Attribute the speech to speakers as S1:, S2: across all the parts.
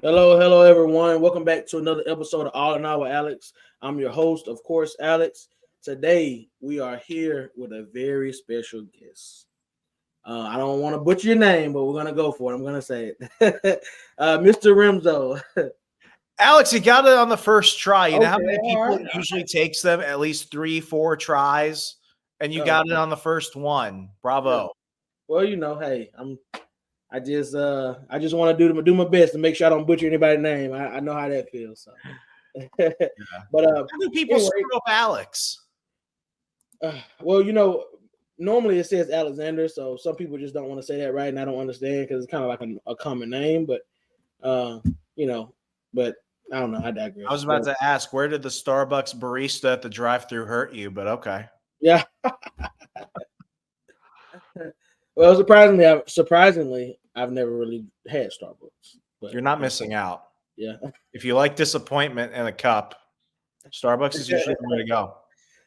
S1: Hello, everyone. Welcome back to another episode of All in All with Alex. I'm your host, of course, Alex. Today, we are here with a very special guest. I don't want to butcher your name, but we're going to go for it. I'm going to say it. Mr. Remso.
S2: Alex, you got it on the first try. You know how many
S1: Okay, all
S2: people
S1: right.
S2: it usually takes them at least 3-4 tries, and you
S1: Oh,
S2: got it on the first one. Bravo.
S1: well, hey, I just want to do my best to make sure I don't butcher anybody's name. I know how that feels. So,
S2: Yeah.
S1: but
S2: How many people
S1: anyway,
S2: screw up Alex?
S1: well, normally it says Alexander, so some people just don't want to say that right, and I don't understand because it's kind of like a common name. But uh, you know, but I don't know. I digress.
S2: I was about to ask, where did the Starbucks barista at the drive-thru hurt you? But okay.
S1: Yeah. Well, surprisingly, I've never really had Starbucks. But
S2: You're not missing out.
S1: yeah.
S2: If you like disappointment in a cup, Starbucks is usually the way to go.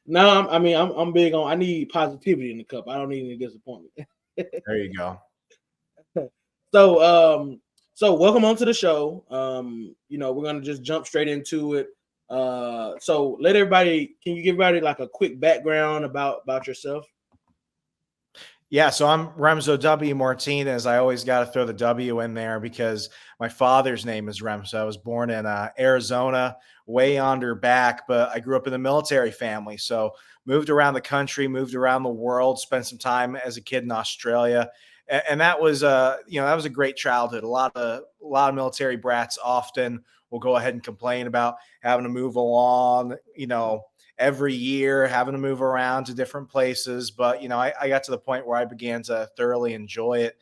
S1: No, I'm big on. I need positivity in the cup. I don't need any disappointment.
S2: There you go.
S1: So welcome onto the show. We're gonna just jump straight into it. So can you give everybody like a quick background about yourself?
S2: Yeah, so I'm Remso W. Martinez. I always got to throw the W in there because my father's name is Remso. I was born in Arizona, way yonder back, but I grew up in a military family. So moved around the country, moved around the world, spent some time as a kid in Australia, and that was that was a great childhood. A lot of military brats often will go ahead and complain about having to move along, every year, having to move around to different places. But, I got to the point where I began to thoroughly enjoy it.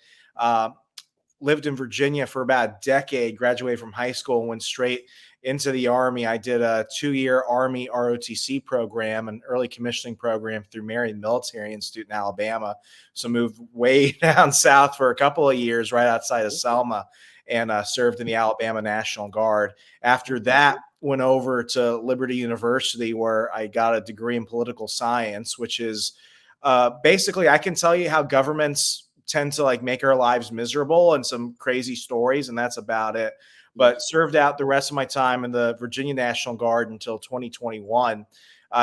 S2: Lived in Virginia for about a decade, graduated from high school and went straight into the Army. I did a 2-year Army ROTC program, an early commissioning program through Marion Military Institute in Alabama. So moved way down south for a couple of years right outside of Selma and served in the Alabama National Guard. After that, went over to Liberty University where I got a degree in political science, which is basically I can tell you how governments tend to like make our lives miserable and some crazy stories, and that's about it. But served out the rest of my time in the Virginia National Guard until 2021.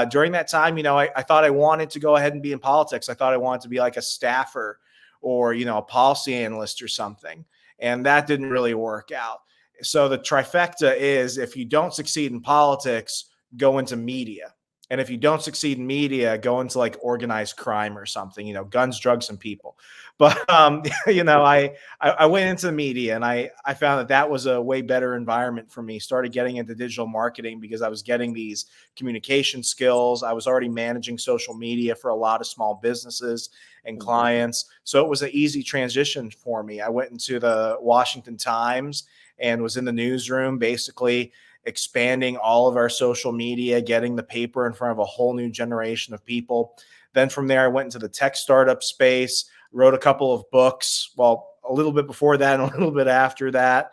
S2: During that time, I thought I wanted to go ahead and be in politics. I thought I wanted to be like a staffer or, a policy analyst or something. And that didn't really work out. So the trifecta is if you don't succeed in politics, go into media. And if you don't succeed in media, go into like organized crime or something, guns, drugs, and people. But, I went into the media and I found that was a way better environment for me. Started getting into digital marketing because I was getting these communication skills. I was already managing social media for a lot of small businesses and clients. So it was an easy transition for me. I went into the Washington Times and was in the newsroom, basically expanding all of our social media, getting the paper in front of a whole new generation of people. Then from there, I went into the tech startup space, wrote a couple of books. Well, a little bit before that and a little bit after that,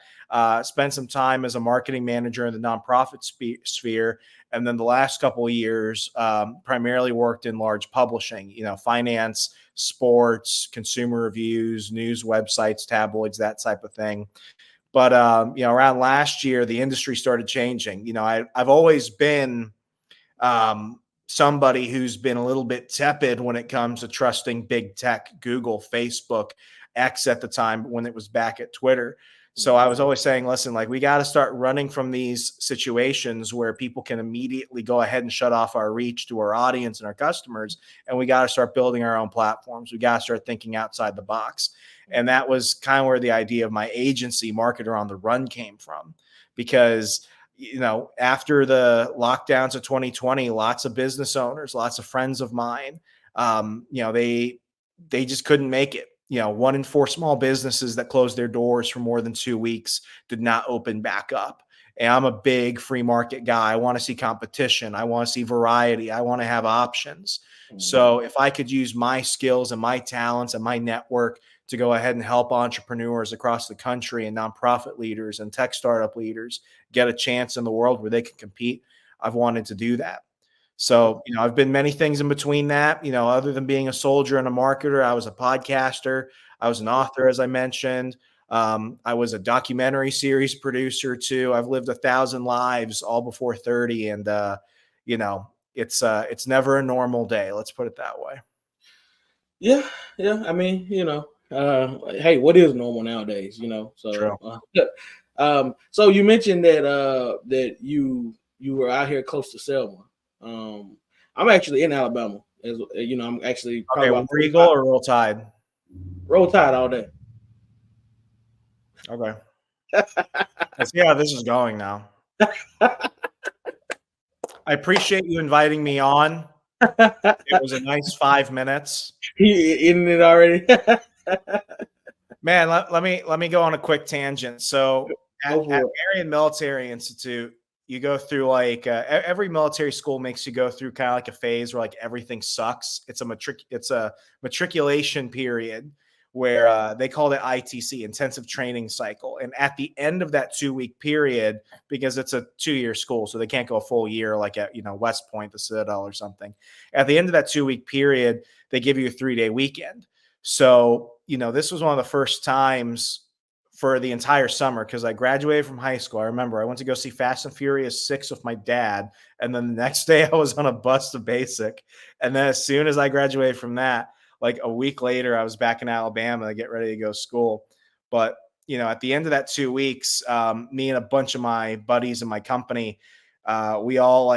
S2: spent some time as a marketing manager in the nonprofit sphere. And then the last couple of years, primarily worked in large publishing, finance, sports, consumer reviews, news websites, tabloids, that type of thing. But, around last year, the industry started changing. I've always been somebody who's been a little bit tepid when it comes to trusting big tech, Google, Facebook, X at the time when it was back at Twitter. So I was always saying, listen, like we got to start running from these situations where people can immediately go ahead and shut off our reach to our audience and our customers. And we got to start building our own platforms. We got to start thinking outside the box. And that was kind of where the idea of my agency, Marketer on the Run, came from. Because, after the lockdowns of 2020, lots of business owners, lots of friends of mine, they just couldn't make it. 1 in 4 small businesses that closed their doors for more than 2 weeks did not open back up. And I'm a big free market guy. I want to see competition. I want to see variety. I want to have options. So if I could use my skills and my talents and my network to go ahead and help entrepreneurs across the country and nonprofit leaders and tech startup leaders get a chance in the world where they can compete, I've wanted to do that. So, I've been many things in between that, other than being a soldier and a marketer. I was a podcaster. I was an author, as I mentioned. I was a documentary series producer too. I've lived 1,000 lives all before 30. And, you know, it's never a normal day. Let's put it that way.
S1: Yeah, yeah. I mean, hey, what is normal nowadays?
S2: True.
S1: So you mentioned that you were out here close to Selma. I'm actually in Alabama. As you know, I'm actually
S2: Okay.
S1: probably about
S2: War Eagle or Roll Tide?
S1: Roll Tide all day.
S2: Okay. Let's see how this is going now. I appreciate you inviting me on. It was a nice 5 minutes.
S1: He in it already.
S2: Man, let me go on a quick tangent. So
S1: Go
S2: at
S1: for it.
S2: Marion Military Institute, you go through like every military school makes you go through kind of like a phase where like everything sucks. It's a matriculation period where they called it ITC, intensive training cycle. And at the end of that 2-week period, because it's a 2-year school, so they can't go a full year like at West Point, the Citadel or something. At the end of that 2-week period, they give you a 3-day weekend. So, this was one of the first times for the entire summer because I graduated from high school. I remember I went to go see Fast and Furious 6 with my dad. And then the next day I was on a bus to basic. And then as soon as I graduated from that, like a week later, I was back in Alabama to get ready to go to school. But, at the end of that 2 weeks, me and a bunch of my buddies in my company, we all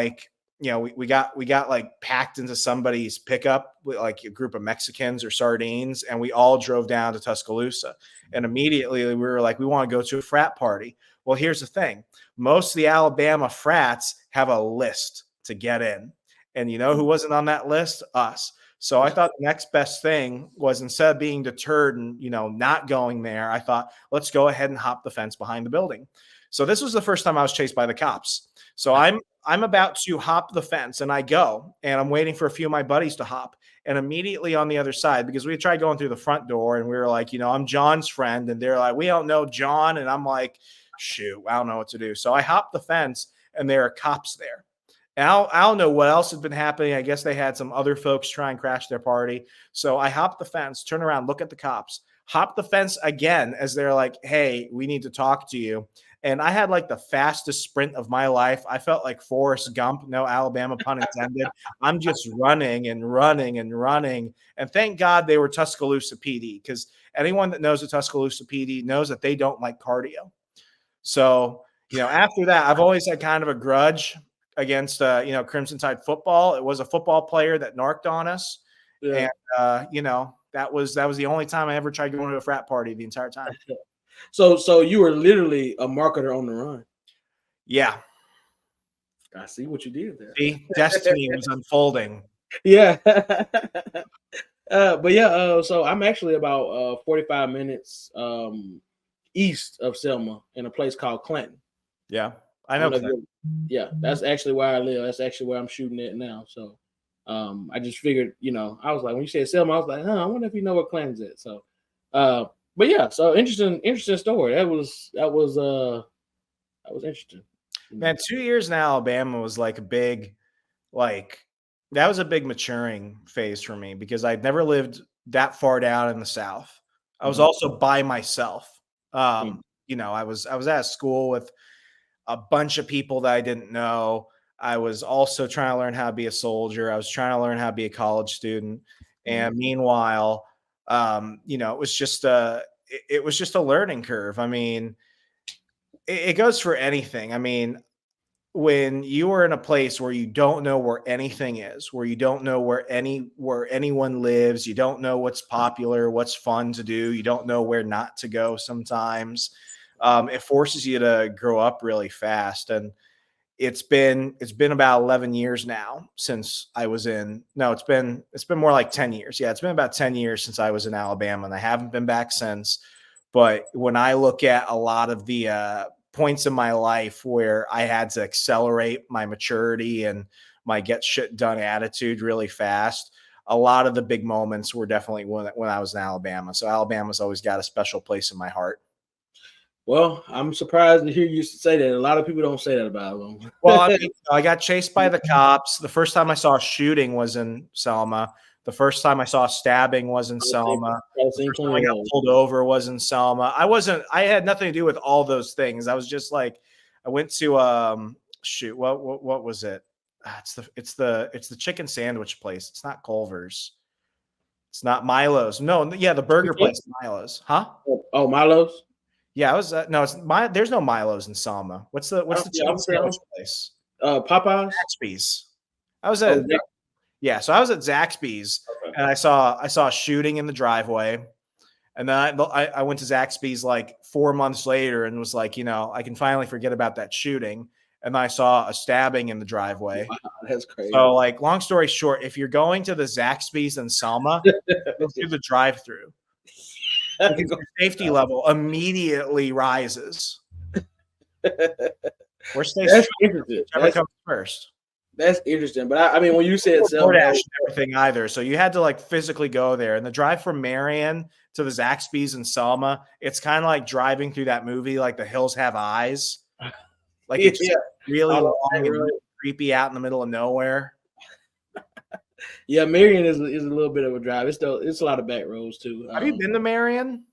S2: we got like packed into somebody's pickup with like a group of Mexicans or sardines, and we all drove down to Tuscaloosa. And immediately we were like, we want to go to a frat party. Well, here's the thing. Most of the Alabama frats have a list to get in. And you know who wasn't on that list? Us. So I thought the next best thing was, instead of being deterred and, not going there, I thought, let's go ahead and hop the fence behind the building. So this was the first time I was chased by the cops. So I'm about to hop the fence, and I go, and I'm waiting for a few of my buddies to hop. And immediately on the other side, because we tried going through the front door, and we were like, I'm John's friend. And they're like, we don't know John. And I'm like, shoot, I don't know what to do. So I hop the fence, and there are cops there. And I don't know what else has been happening. I guess they had some other folks try and crash their party. So I hop the fence, turn around, look at the cops, hop the fence again as they're like, hey, we need to talk to you. And I had like the fastest sprint of my life. I felt like Forrest Gump, no Alabama pun intended. I'm just running and running and running. And thank God they were Tuscaloosa PD, because anyone that knows the Tuscaloosa PD knows that they don't like cardio. So, after that, I've always had kind of a grudge against, Crimson Tide football. It was a football player that narked on us. Yeah. And, that was the only time I ever tried going to a frat party the entire time.
S1: So you were literally a marketer on the run.
S2: Yeah.
S1: I see what you did there.
S2: See, destiny was unfolding.
S1: Yeah. But yeah, so I'm actually about 45 minutes east of Selma in a place called Clanton.
S2: Yeah, I know.
S1: Yeah, that's actually where I live. That's actually where I'm shooting at now. So I just figured, I was like, when you said Selma, I was like, I wonder if you know where Clanton's at. So but yeah, so interesting story. That was interesting.
S2: Man, 2 years in Alabama was like a big, that was a big maturing phase for me, because I'd never lived that far down in the South. I was also by myself. I was at a school with a bunch of people that I didn't know. I was also trying to learn how to be a soldier. I was trying to learn how to be a college student. And meanwhile, it was just a learning curve. I mean, it goes for anything. I mean, when you are in a place where you don't know where anything is, where you don't know where anyone lives, you don't know what's popular, what's fun to do, you don't know where not to go sometimes, it forces you to grow up really fast. And it's been about 11 years now since I was in, no, it's been more like 10 years. Yeah, it's been about 10 years since I was in Alabama, and I haven't been back since. But when I look at a lot of the points in my life where I had to accelerate my maturity and my get shit done attitude really fast, a lot of the big moments were definitely when I was in Alabama. So Alabama's always got a special place in my heart.
S1: Well, I'm surprised to hear you say that. A lot of people don't say that about them.
S2: Well, I got chased by the cops. The first time I saw a shooting was in Selma. The first time I saw a stabbing was in Selma.
S1: I've
S2: The
S1: seen
S2: first time I got
S1: 21.
S2: pulled over was in Selma. I had nothing to do with all those things. I was just like, I went to shoot, what was it? It's the chicken sandwich place. It's not Culver's. It's not Milo's. No, yeah, the burger place, Milo's. Huh?
S1: Oh, Milo's.
S2: Yeah, I was no, it's my there's no Milo's in Selma. What's the
S1: Yeah,
S2: chicken
S1: I'm saying
S2: sandwich place?
S1: Popeyes.
S2: Zaxby's. I was
S1: Oh,
S2: at
S1: yeah.
S2: Yeah, so I was at Zaxby's
S1: Okay.
S2: and I saw a shooting in the driveway. And then I went to Zaxby's like 4 months later and was like, I can finally forget about that shooting. And I saw a stabbing in the driveway.
S1: Wow, that's crazy.
S2: So, like, long story short, if you're going to the Zaxby's in Selma, go through the drive-through because your safety level immediately rises. Or stay
S1: That's
S2: strong,
S1: interesting.
S2: whichever comes first.
S1: That's interesting. But I mean, when you said
S2: DoorDash
S1: Selma,
S2: and everything either, so you had to like physically go there. And the drive from Marion to the Zaxby's in Selma, it's kind of like driving through that movie, like The Hills Have Eyes. Like it's really long and really creepy out in the middle of nowhere.
S1: Yeah, Marion is a little bit of a drive. It's a lot of back roads too.
S2: Have you been to Marion?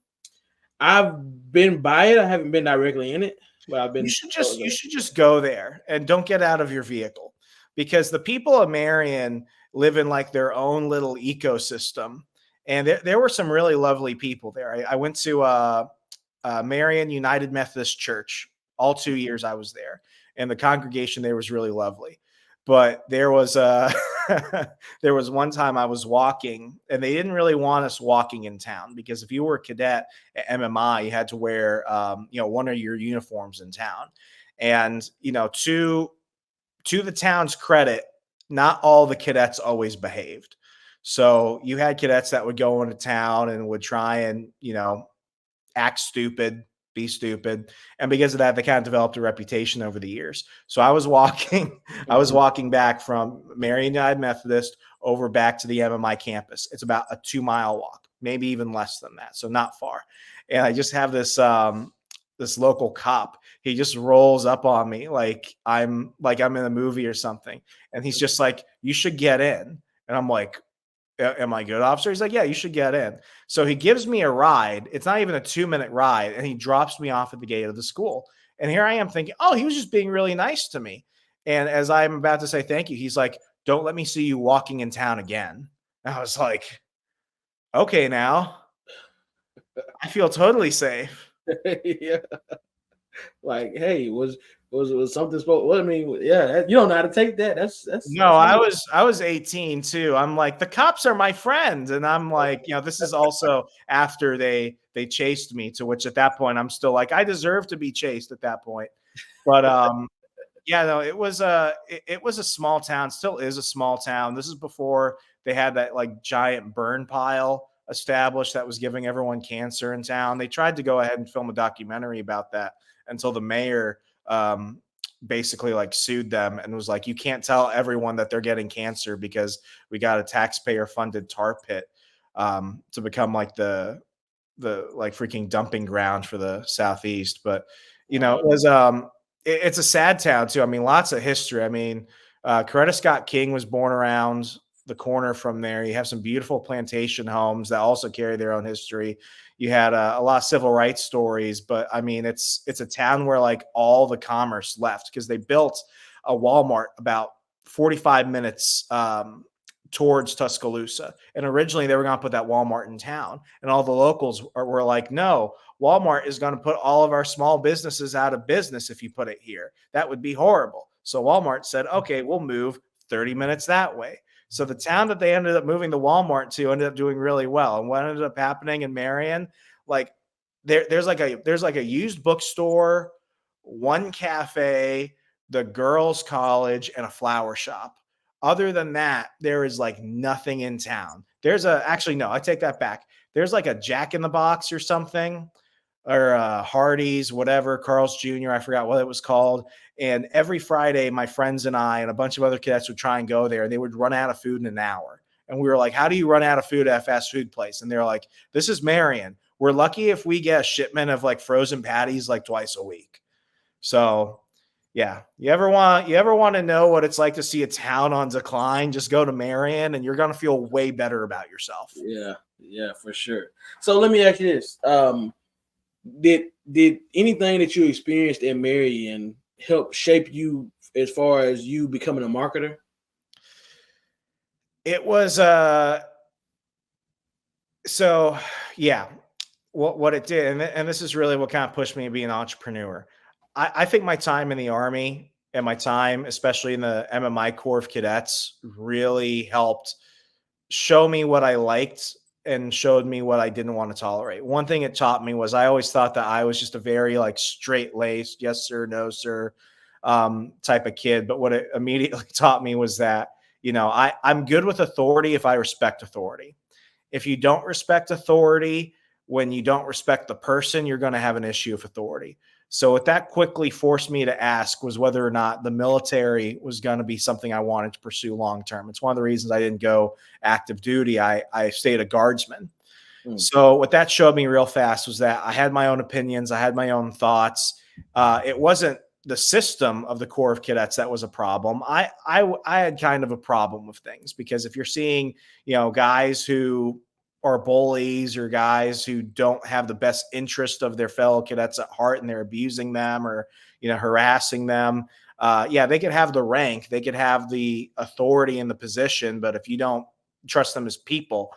S1: I've been by it. I haven't been directly in it, but I've been.
S2: You should just go there and don't get out of your vehicle, because the people of Marion live in like their own little ecosystem, and there were some really lovely people there. I went to Marion United Methodist Church all 2 years I was there, and the congregation there was really lovely. But there was there was one time I was walking, and they didn't really want us walking in town because if you were a cadet at MMI, you had to wear one of your uniforms in town. And to the town's credit, not all the cadets always behaved. So you had cadets that would go into town and would try and act stupid, be stupid. And because of that, they kind of developed a reputation over the years. So I was walking back from Marion United Methodist over back to the MMI campus. It's about a 2-mile walk, maybe even less than that. So not far. And I just have this local cop. He just rolls up on me like I'm in a movie or something. And he's just like, "You should get in." And I'm like, "Am I good, officer?" He's like, "Yeah, you should get in." So he gives me a ride. It's not even a 2-minute ride. And he drops me off at the gate of the school. And here I am thinking, oh, he was just being really nice to me. And as I'm about to say thank you, he's like, "Don't let me see you walking in town again." And I was like, okay, now I feel totally safe.
S1: Yeah. Like, hey, was something supposed? Well, I mean, yeah, you don't know how to take that. That's
S2: no. I was 18 too. I'm like, the cops are my friend, and I'm like, this is also after they chased me. To which at that point, I'm still like, I deserve to be chased at that point. But yeah, no, it was a small town. Still is a small town. This is before they had that like giant burn pile established that was giving everyone cancer in town. They tried to go ahead and film a documentary about that until the mayor basically like sued them and was like, "You can't tell everyone that they're getting cancer because we got a taxpayer funded tar pit to become like the like freaking dumping ground for the Southeast." But it was it's a sad town too. I mean, lots of history. I mean, Coretta Scott King was born around the corner from there. You have some beautiful plantation homes that also carry their own history. You had a lot of civil rights stories, but I mean, it's a town where like all the commerce left because they built a Walmart about 45 minutes towards Tuscaloosa. And originally they were going to put that Walmart in town, and all the locals were like, "No, Walmart is going to put all of our small businesses out of business if you put it here. That would be horrible." So Walmart said, "Okay, we'll move 30 minutes that way." So the town that they ended up moving the Walmart to ended up doing really well. And what ended up happening in Marion, like there's like a used bookstore, one cafe, the girls' college, and a flower shop. Other than that, there is like nothing in town. Actually, no, I take that back. There's like a Jack in the Box or something, or Hardee's, whatever, Carl's Jr. I forgot what it was called. And every Friday, my friends and I and a bunch of other cadets would try and go there, and they would run out of food in an hour. And we were like, "How do you run out of food at a fast food place?" And they're like, "This is Marion. We're lucky if we get a shipment of like frozen patties like twice a week." So Yeah. You ever want to know what it's like to see a town on decline? Just go to Marion and you're going to feel way better about yourself.
S1: Yeah, yeah, for sure. So let me ask you this: did anything that you experienced in Marion help shape you as far as you becoming a marketer?
S2: It was so yeah, what it did, and this is really what kind of pushed me to be an entrepreneur. I think my time in the Army and my time, especially in the MMI Corps of Cadets, really helped show me what I liked and showed me what I didn't want to tolerate. One thing it taught me was I always thought that I was just a very like straight laced, yes sir, no sir, type of kid. But what it immediately taught me was that I'm good with authority if I respect authority. If you don't respect authority, when you don't respect the person, you're going to have an issue with authority. So what that quickly forced me to ask was whether or not the military was going to be something I wanted to pursue long term. It's one of the reasons I didn't go active duty. I stayed a guardsman.
S1: Mm.
S2: So what that showed me real fast was that I had my own opinions, I had my own thoughts. It wasn't the system of the Corps of Cadets that was a problem. I had kind of a problem with things because if you're seeing guys who are bullies or guys who don't have the best interest of their fellow cadets at heart and they're abusing them or harassing them, yeah, they could have the rank, they could have the authority in the position, but if you don't trust them as people,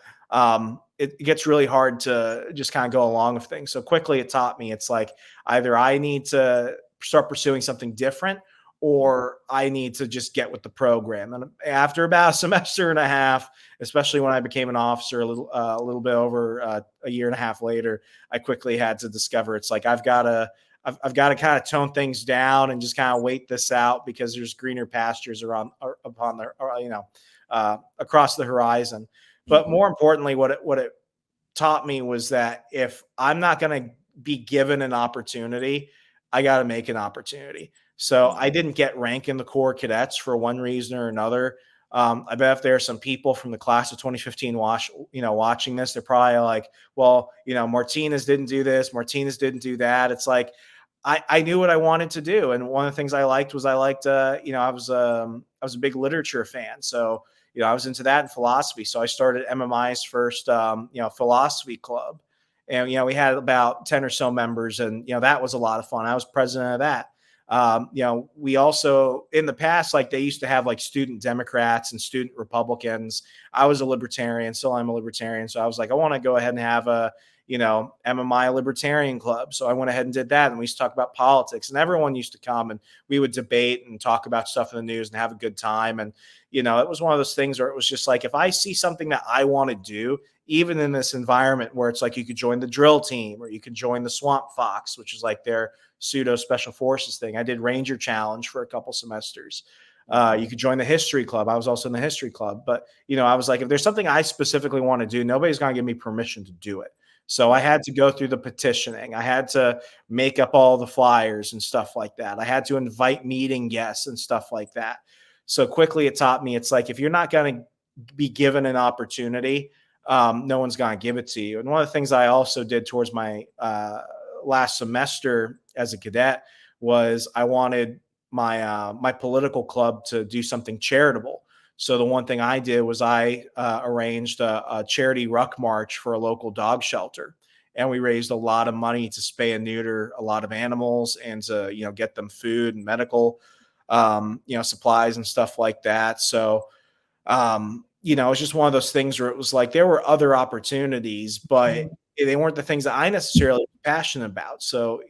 S2: it gets really hard to just kind of go along with things. So quickly it taught me it's like either I need to start pursuing something different or I need to just get with the program. And after about a semester and a half, especially when I became an officer a little bit over a year and a half later, I quickly had to discover it's like I've got to kind of tone things down and just kind of wait this out because there's greener pastures upon the across the horizon. But
S1: Mhm.
S2: more importantly, what it taught me was that if I'm not going to be given an opportunity, I got to make an opportunity. So I didn't get rank in the Corps Cadets for one reason or another. I bet if there are some people from the class of 2015 watching this, they're probably like, well, Martinez didn't do this, Martinez didn't do that. It's like I knew what I wanted to do, and one of the things I liked was I was a big literature fan, so I was into that and philosophy. So I started MMI's first, philosophy club. And, we had about 10 or so members and, that was a lot of fun. I was president of that. We also in the past, like they used to have like student Democrats and student Republicans. I was a libertarian. Still I'm a libertarian. So I was like, I want to go ahead and have a, MMI libertarian club. So I went ahead and did that. And we used to talk about politics and everyone used to come and we would debate and talk about stuff in the news and have a good time. And, it was one of those things where it was just like, if I see something that I want to do, even in this environment where it's like you could join the drill team or you could join the Swamp Fox, which is like their pseudo special forces thing. I did Ranger Challenge for a couple semesters. You could join the history club. I was also in the history club, but I was like, if there's something I specifically want to do, nobody's going to give me permission to do it. So I had to go through the petitioning. I had to make up all the flyers and stuff like that. I had to invite meeting guests and stuff like that. So quickly it taught me it's like if you're not going to be given an opportunity, no one's going to give it to you. And one of the things I also did towards my last semester as a cadet was I wanted my political club to do something charitable. So the one thing I did was I arranged a charity ruck march for a local dog shelter, and we raised a lot of money to spay and neuter a lot of animals and to get them food and medical supplies and stuff like that. So it's just one of those things where it was like there were other opportunities, but they weren't the things that I necessarily was passionate about. So,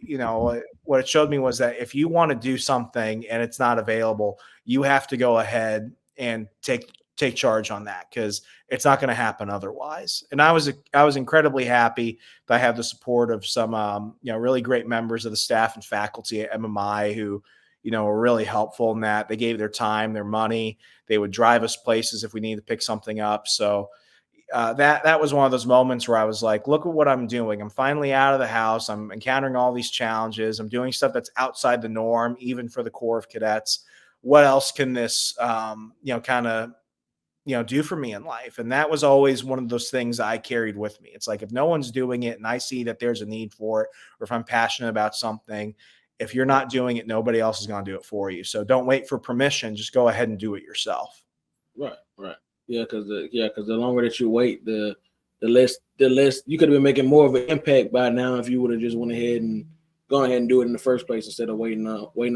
S2: what it showed me was that if you want to do something and it's not available, you have to go ahead and take charge on that because it's not going to happen otherwise. And I was incredibly happy that I had the support of some really great members of the staff and faculty at MMI who were really helpful in that. They gave their time, their money. They would drive us places if we needed to pick something up. So that was one of those moments where I was like, look at what I'm doing. I'm finally out of the house. I'm encountering all these challenges. I'm doing stuff that's outside the norm, even for the Corps of Cadets. What else can this, kind of, do for me in life? And that was always one of those things I carried with me. It's like, if no one's doing it and I see that there's a need for it, or if I'm passionate about something, If you're not doing it, nobody else is going to do it for you. So don't wait for permission. Just go ahead and do it yourself.
S1: Right. Yeah, because the longer that you wait, the less you could have been making more of an impact by now if you would have just went ahead and gone ahead and do it in the first place instead of waiting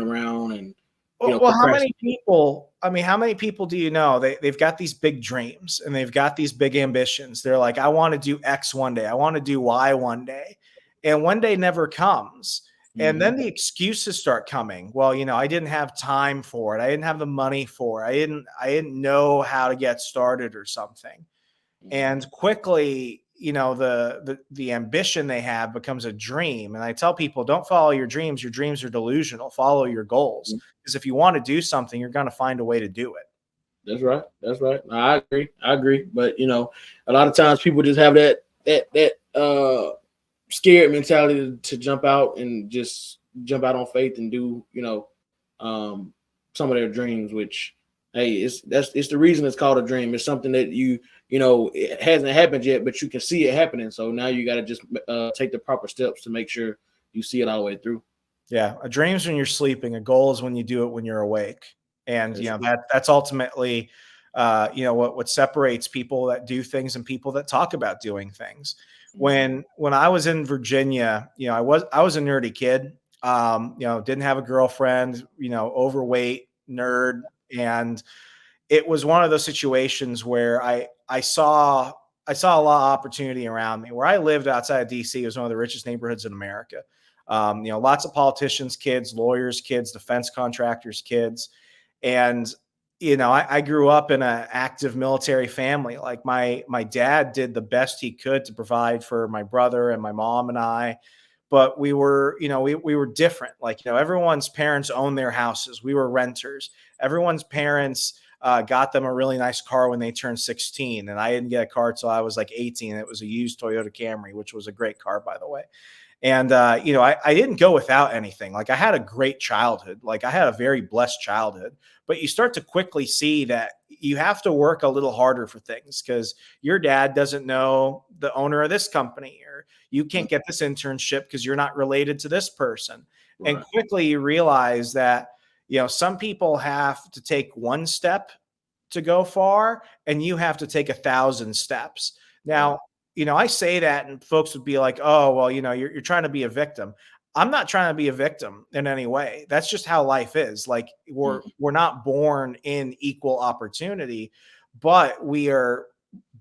S1: around and
S2: well, how many people? I mean, how many people do you know? They've got these big dreams and they've got these big ambitions. They're like, I want to do X one day. I want to do Y one day, and one day never comes. And then the excuses start coming. Well, I didn't have time for it. I didn't have the money for it. I didn't know how to get started or something. And quickly, the ambition they have becomes a dream. And I tell people, don't follow your dreams. Your dreams are delusional. Follow your goals. Because if you want to do something, you're going to find a way to do it.
S1: That's right. I agree. But a lot of times people just have that scared mentality to jump out on faith and do some of their dreams, which it's the reason it's called a dream. It's something that it hasn't happened yet, but you can see it happening. So now you got to just take the proper steps to make sure you see it all the way through.
S2: Yeah, a dream's when you're sleeping. A goal is when you do it when you're awake. And that's ultimately what separates people that do things and people that talk about doing things. When I was in Virginia, I was a nerdy kid. Didn't have a girlfriend, overweight, nerd, and it was one of those situations where I saw a lot of opportunity around me. Where I lived outside of DC, it was one of the richest neighborhoods in America. Lots of politicians' kids, lawyers' kids, defense contractors' kids, and I grew up in an active military family. Like my dad did the best he could to provide for my brother and my mom and I. But we were, we were different. Like, everyone's parents owned their houses. We were renters. Everyone's parents got them a really nice car when they turned 16. And I didn't get a car till I was like 18. It was a used Toyota Camry, which was a great car, by the way. And, I didn't go without anything. Like, I had a great childhood. Like, I had a very blessed childhood. But you start to quickly see that you have to work a little harder for things because your dad doesn't know the owner of this company, or you can't get this internship because you're not related to this person. Right. And quickly you realize that, some people have to take one step to go far and you have to take 1,000 steps. Now, I say that and folks would be like, oh, well, you're trying to be a victim. I'm not trying to be a victim in any way. That's just how life is. Like we're not born in equal opportunity, but we are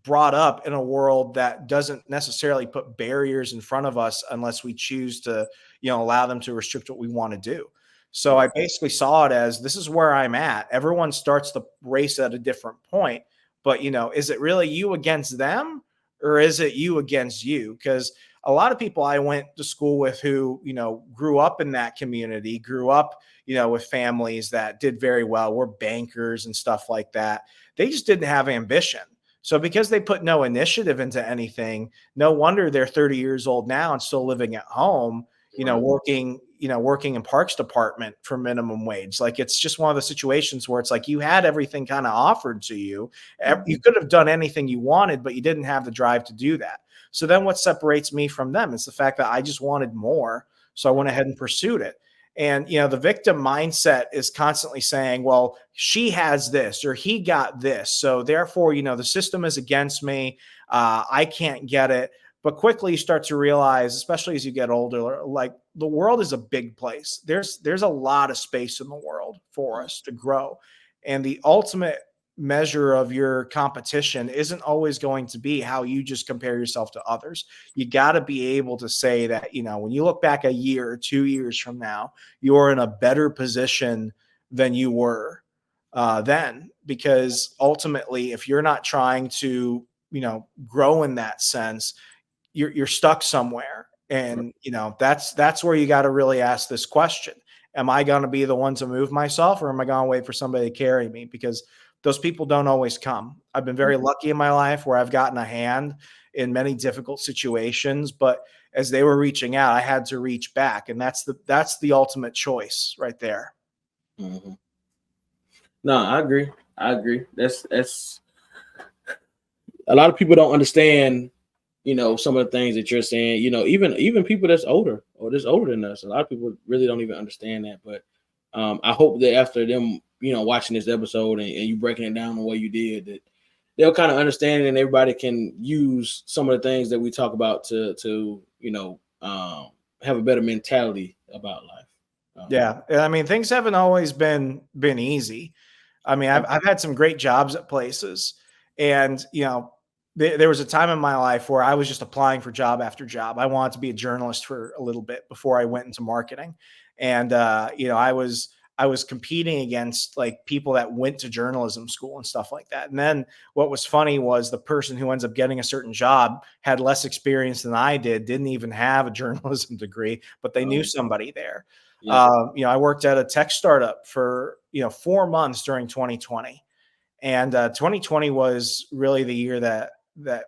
S2: brought up in a world that doesn't necessarily put barriers in front of us unless we choose to, allow them to restrict what we want to do. So I basically saw it as this is where I'm at. Everyone starts the race at a different point, but is it really you against them or is it you against you? Because a lot of people I went to school with who, grew up in that community, grew up, with families that did very well, were bankers and stuff like that. They just didn't have ambition. So because they put no initiative into anything, no wonder they're 30 years old now and still living at home, working in parks department for minimum wage. Like it's just one of the situations where it's like you had everything kind of offered to you. You could have done anything you wanted, but you didn't have the drive to do that. So then what separates me from them is the fact that I just wanted more. So I went ahead and pursued it. And, the victim mindset is constantly saying, well, she has this or he got this. So therefore, the system is against me. I can't get it. But quickly you start to realize, especially as you get older, like the world is a big place. There's a lot of space in the world for us to grow. And the ultimate measure of your competition isn't always going to be how you just compare yourself to others. You got to be able to say that, when you look back a year or 2 years from now, you're in a better position than you were then, because ultimately, if you're not trying to, grow in that sense, you're stuck somewhere. And, that's where you got to really ask this question. Am I going to be the one to move myself or am I going to wait for somebody to carry me? Because those people don't always come. I've been very lucky in my life where I've gotten a hand in many difficult situations, but as they were reaching out, I had to reach back. And that's the ultimate choice right there.
S1: Mm-hmm. No, I agree. That's a lot of people don't understand some of the things that you're saying, even people that's older or that's older than us, a lot of people really don't even understand that. But I hope that after them, watching this episode and you breaking it down the way you did, that they'll kind of understand it and everybody can use some of the things that we talk about to have a better mentality about life.
S2: Yeah. I mean, things haven't always been easy. I mean, I've had some great jobs at places, and there was a time in my life where I was just applying for job after job. I wanted to be a journalist for a little bit before I went into marketing, and I was competing against like people that went to journalism school and stuff like that. And then what was funny was the person who ends up getting a certain job had less experience than I did, didn't even have a journalism degree, but they knew somebody there.
S1: Yeah.
S2: I worked at a tech startup for 4 months during 2020, and 2020 was really the year that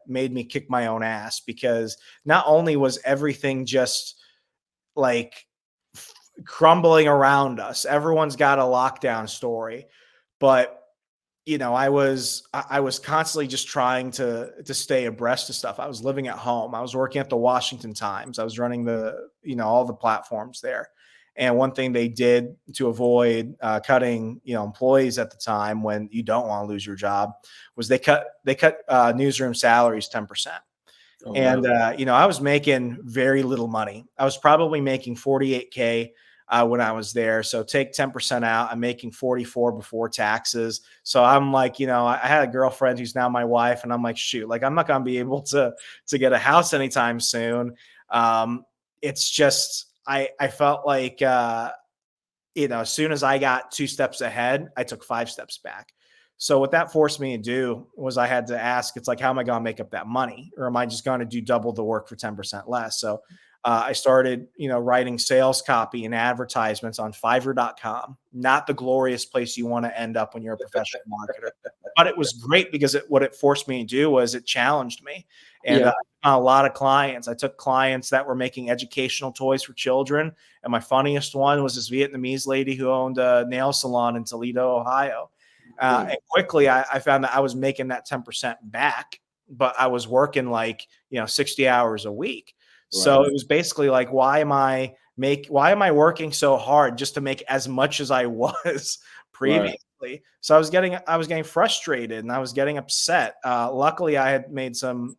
S2: made me kick my own ass, because not only was everything just like crumbling around us, everyone's got a lockdown story, but I was constantly just trying to stay abreast of stuff. I was living at home. I was working at the Washington Times. I was running all the platforms there. And one thing they did to avoid cutting employees at the time, when you don't want to lose your job, was they cut newsroom salaries 10%.
S1: Oh,
S2: And
S1: wow.
S2: I was making very little money. I was probably making 48K when I was there. So take 10% out. I'm making 44 before taxes. So I'm like, I had a girlfriend who's now my wife, and I'm like, shoot, like I'm not going to be able to get a house anytime soon. It's just, I felt like, as soon as I got 2 steps ahead, I took 5 steps back. So what that forced me to do was I had to ask, it's like, how am I going to make up that money? Or am I just going to do double the work for 10% less? So I started, writing sales copy and advertisements on Fiverr.com, not the glorious place you want to end up when you're a professional marketer. But it was great because what it forced me to do was it challenged me. And
S1: Yeah.
S2: a lot of clients. I took clients that were making educational toys for children. And my funniest one was this Vietnamese lady who owned a nail salon in Toledo, Ohio. And quickly I found that I was making that 10% back, but I was working like, 60 hours a week. So
S1: Right.
S2: it was basically like, why am I working so hard just to make as much as I was
S1: Right.
S2: previously? So I was getting frustrated and I was getting upset. Luckily I had made some,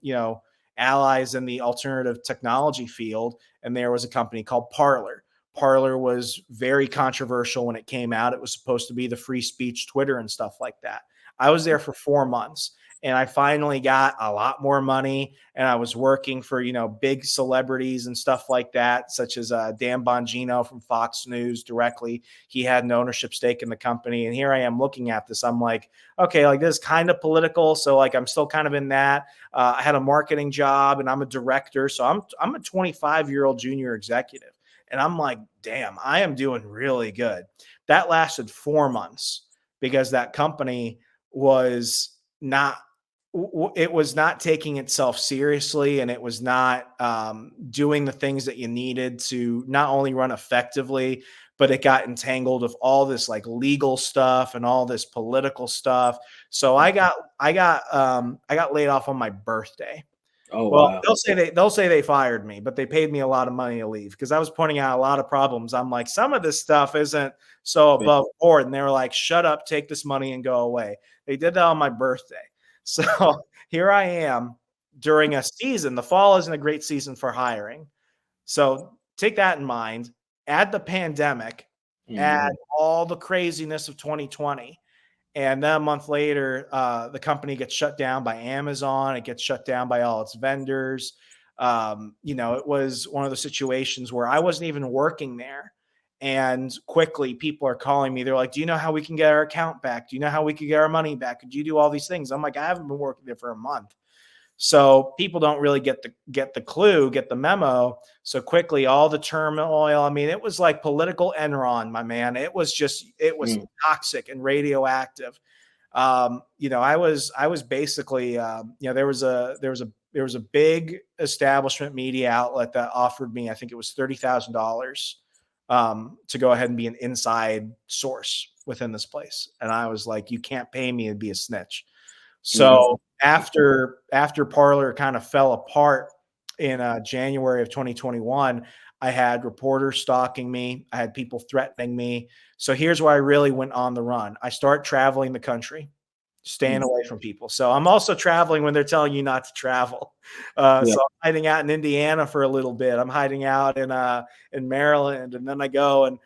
S2: allies in the alternative technology field. And there was a company called Parler. Parler was very controversial when it came out. It was supposed to be the free speech Twitter and stuff like that. I was there for 4 months and I finally got a lot more money, and I was working for, big celebrities and stuff like that, such as Dan Bongino from Fox News directly. He had an ownership stake in the company. And here I am looking at this. I'm like, okay, like this is kind of political. So like, I'm still kind of in that. I had a marketing job and I'm a director. So I'm a 25-year-old junior executive. And I'm like, damn, I am doing really good. That lasted 4 months because that company was not taking itself seriously, and it was not doing the things that you needed to not only run effectively, but it got entangled with all this like legal stuff and all this political stuff. So I got laid off on my birthday.
S1: Oh,
S2: Well,
S1: wow.
S2: they'll say they fired me, but they paid me a lot of money to leave because I was pointing out a lot of problems. I'm like, some of this stuff isn't so above board, and they were like, "Shut up, take this money and go away." They did that on my birthday, so here I am during a season. The fall isn't a great season for hiring, so take that in mind. Add the pandemic, add
S1: Mhm.
S2: all the craziness of 2020. And then a month later, the company gets shut down by Amazon. It gets shut down by all its vendors. It was one of the situations where I wasn't even working there. And quickly, people are calling me. They're like, "Do you know how we can get our account back? Do you know how we can get our money back? Could you do all these things?" I'm like, "I haven't been working there for a month." So people don't really get the clue, get the memo. So quickly, all the turmoil. I mean, it was like political Enron, my man. It was
S1: Mm.
S2: toxic and radioactive. I was basically, there was a big establishment media outlet that offered me, I think it was $30,000 to go ahead and be an inside source within this place, and I was like, you can't pay me and be a snitch. So after Parler kind of fell apart in January of 2021, I had reporters stalking me. I had people threatening me. So here's where I really went on the run. I start traveling the country, staying away from people. So I'm also traveling when they're telling you not to travel. So I'm hiding out in Indiana for a little bit. I'm hiding out in Maryland, and then I go and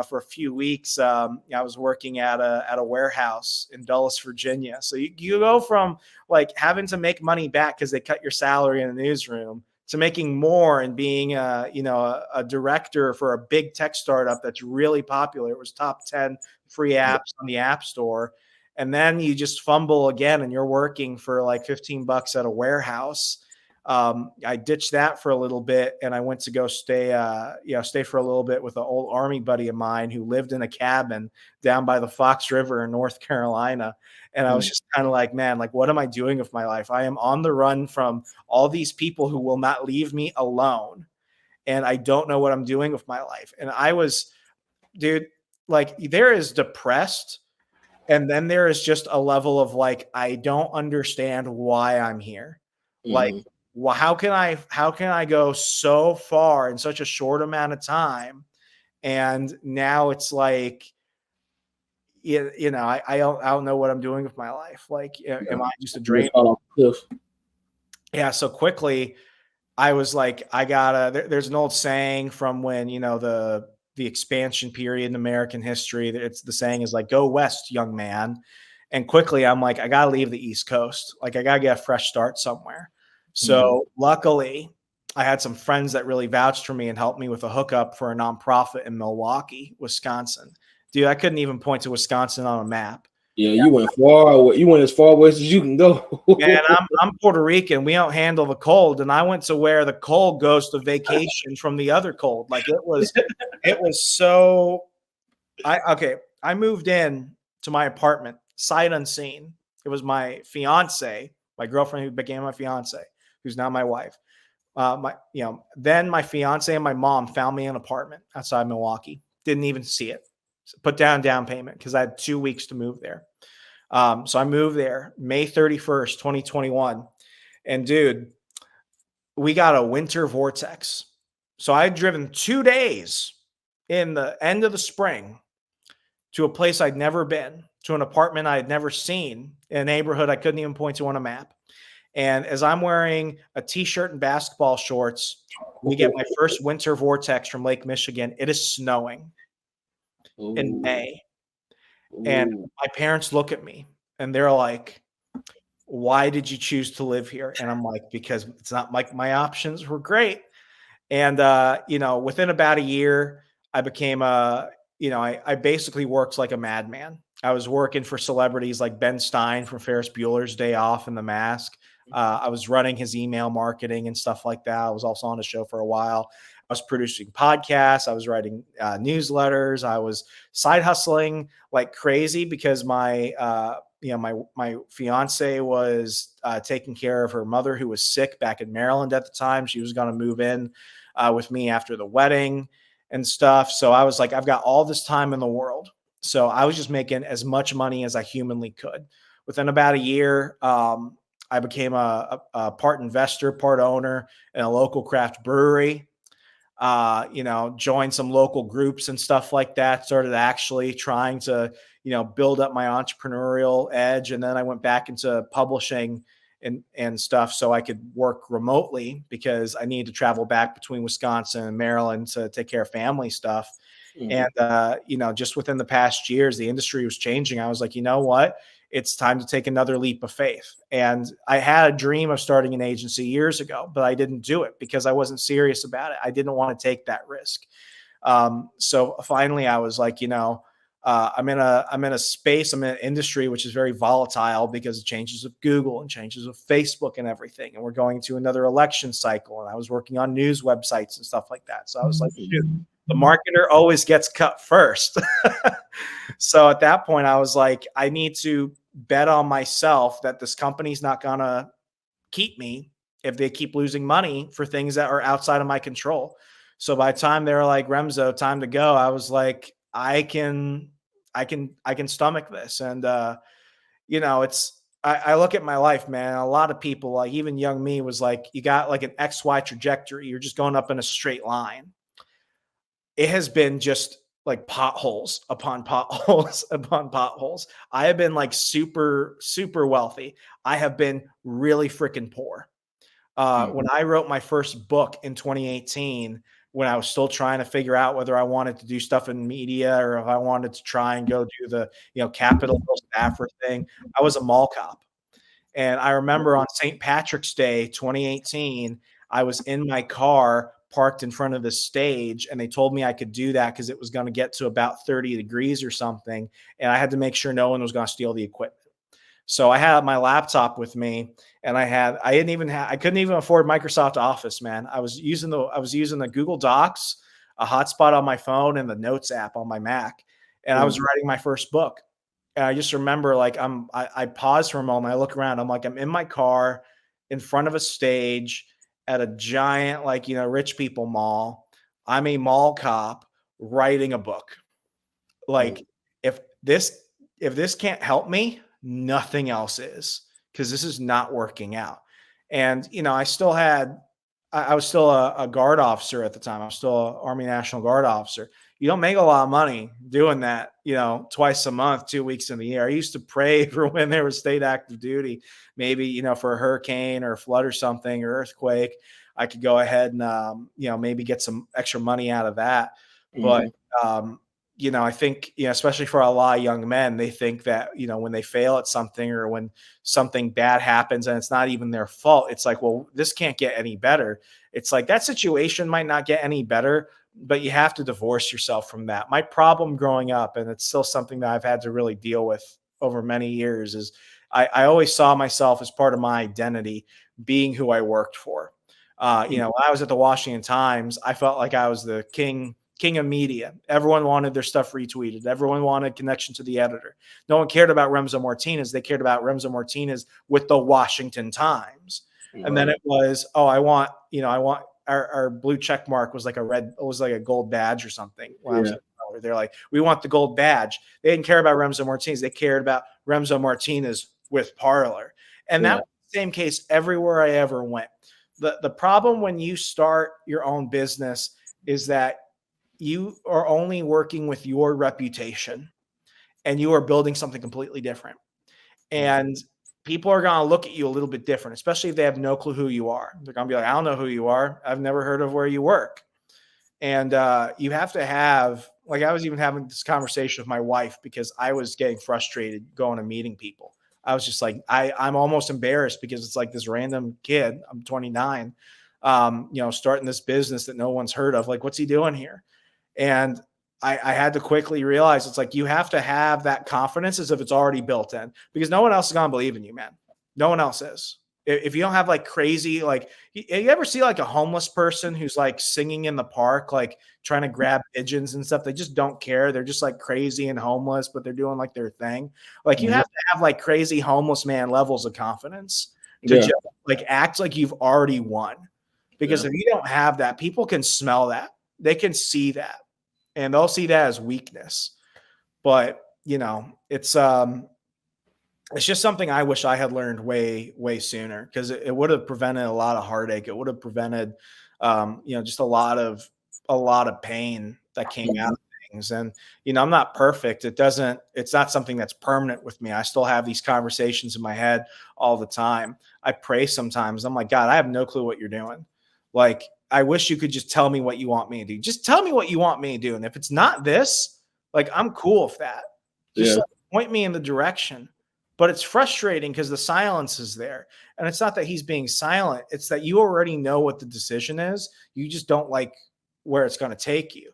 S2: for a few weeks, I was working at a warehouse in Dulles, Virginia. So you go from like having to make money back because they cut your salary in the newsroom to making more and being a director for a big tech startup that's really popular. It was top 10 free apps on the App Store. And then you just fumble again and you're working for like $15 at a warehouse. I ditched that for a little bit and I went to go stay for a little bit with an old Army buddy of mine who lived in a cabin down by the Fox River in North Carolina. And I was just kind of like, man, like, what am I doing with my life? I am on the run from all these people who will not leave me alone. And I don't know what I'm doing with my life. And I was, dude, like, there is depressed. And then there is just a level of like, I don't understand why I'm here. Like, well, how can I go so far in such a short amount of time? And now it's like, I don't know what I'm doing with my life. Like, am I just a drain? Yeah. So quickly, I was like, there's an old saying from when, the expansion period in American history. It's the saying is like, go west, young man. And quickly, I'm like, I got to leave the East Coast. Like, I got to get a fresh start somewhere. So luckily, I had some friends that really vouched for me and helped me with a hookup for a nonprofit in Milwaukee, Wisconsin. Dude, I couldn't even point to Wisconsin on a map.
S1: Yeah, you went far. You went as far west as you can go.
S2: Man, I'm Puerto Rican. We don't handle the cold, and I went to where the cold goes to vacation from the other cold. Like it was so. I moved in to my apartment sight unseen. It was my fiance, my girlfriend who became my fiance, who's now my wife. Then my fiance and my mom found me an apartment outside Milwaukee. Didn't even see it. Put down payment because I had 2 weeks to move there. So I moved there May 31st, 2021. And dude, we got a winter vortex. So I had driven 2 days in the end of the spring to a place I'd never been, to an apartment I had never seen, in a neighborhood I couldn't even point to on a map. And as I'm wearing a t-shirt and basketball shorts, we get my first winter vortex from Lake Michigan. It is snowing in May. And my parents look at me and they're like, why did you choose to live here? And I'm like, because it's not like my options were great. And, within about a year, I became I basically worked like a madman. I was working for celebrities like Ben Stein from Ferris Bueller's Day Off and The Mask. I was running his email marketing and stuff like that. I was also on the show for a while. I was producing podcasts. I was writing newsletters. I was side hustling like crazy because my fiance was taking care of her mother who was sick back in Maryland at the time. She was going to move in with me after the wedding and stuff. So I was like, I've got all this time in the world. So I was just making as much money as I humanly could. Within about a year, I became a part investor, part owner in a local craft brewery. Joined some local groups and stuff like that. Started actually trying to, build up my entrepreneurial edge. And then I went back into publishing and stuff so I could work remotely because I needed to travel back between Wisconsin and Maryland to take care of family stuff. And, just within the past years, the industry was changing. I was like, you know what? It's time to take another leap of faith. And I had a dream of starting an agency years ago, but I didn't do it because I wasn't serious about it. I didn't want to take that risk. So finally I was like, I'm in a space, I'm in an industry, which is very volatile because of changes of Google and changes of Facebook and everything. And we're going to another election cycle. And I was working on news websites and stuff like that. So I was like, shoot, the marketer always gets cut first. So at that point I was like, I need to bet on myself that this company's not going to keep me if they keep losing money for things that are outside of my control. So by the time they were like, Remso, time to go, I was like, I can stomach this. And, I look at my life, man. A lot of people, like even young me, was like, you got like an XY trajectory. You're just going up in a straight line. It has been just like potholes upon potholes upon potholes. I have been like super, super wealthy. I have been really freaking poor. When I wrote my first book in 2018, when I was still trying to figure out whether I wanted to do stuff in media or if I wanted to try and go do the, Capitol Hill staffer thing, I was a mall cop. And I remember on St. Patrick's Day, 2018, I was in my car parked in front of the stage, and they told me I could do that because it was going to get to about 30 degrees or something. And I had to make sure no one was going to steal the equipment. So I had my laptop with me, and I couldn't even afford Microsoft Office, man. I was using the Google Docs, a hotspot on my phone, and the Notes app on my Mac. And I was writing my first book. And I just remember like I paused for a moment. I look around. I'm like, I'm in my car in front of a stage at a giant, like, rich people mall. I'm a mall cop writing a book. Like, if this can't help me, nothing else is, because this is not working out. And I was still a guard officer at the time. I was still an Army National Guard officer. You don't make a lot of money doing that, twice a month, 2 weeks in the year. I used to pray for when there was state active duty, maybe, for a hurricane or a flood or something or earthquake. I could go ahead and, maybe get some extra money out of that. But, I think, especially for a lot of young men, they think that, when they fail at something or when something bad happens and it's not even their fault, it's like, well, this can't get any better. It's like that situation might not get any better, but you have to divorce yourself from that. My problem growing up, and it's still something that I've had to really deal with over many years, is I always saw myself as part of my identity being who I worked for. When I was at the Washington Times, I felt like I was the king of media. Everyone wanted their stuff retweeted. Everyone wanted connection to the editor. No one cared about Remso Martinez. They cared about Remso Martinez with the Washington Times. And then it was, I want our blue check mark was like a gold badge or something. They're like, we want the gold badge. They didn't care about Remso Martinez. They cared about Remso Martinez with Parler. And that was the same case everywhere I ever went. The problem when you start your own business is that you are only working with your reputation and you are building something completely different. And people are going to look at you a little bit different, especially if they have no clue who you are. They're going to be like, I don't know who you are. I've never heard of where you work. And you have to have, like, I was even having this conversation with my wife because I was getting frustrated going and meeting people. I was just like, I'm almost embarrassed because it's like this random kid, I'm 29, starting this business that no one's heard of. Like, what's he doing here? And I had to quickly realize it's like you have to have that confidence as if it's already built in, because no one else is going to believe in you, man. No one else is. If you don't have like crazy, like, you ever see like a homeless person who's like singing in the park, like trying to grab pigeons and stuff? They just don't care. They're just like crazy and homeless, but they're doing like their thing. Like you have to have like crazy homeless man levels of confidence to just like act like you've already won. Because if you don't have that, people can smell that. They can see that. And they'll see that as weakness. But, it's just something I wish I had learned way, way sooner, because it would have prevented a lot of heartache. It would have prevented, just a lot of pain that came out of things. And, I'm not perfect. It's not something that's permanent with me. I still have these conversations in my head all the time. I pray sometimes. I'm like, God, I have no clue what you're doing. Like, I wish you could just tell me what you want me to do. Just tell me what you want me to do. And if it's not this, like, I'm cool with that. Just like, point me in the direction. But it's frustrating because the silence is there. And it's not that he's being silent. It's that you already know what the decision is. You just don't like where it's going to take you.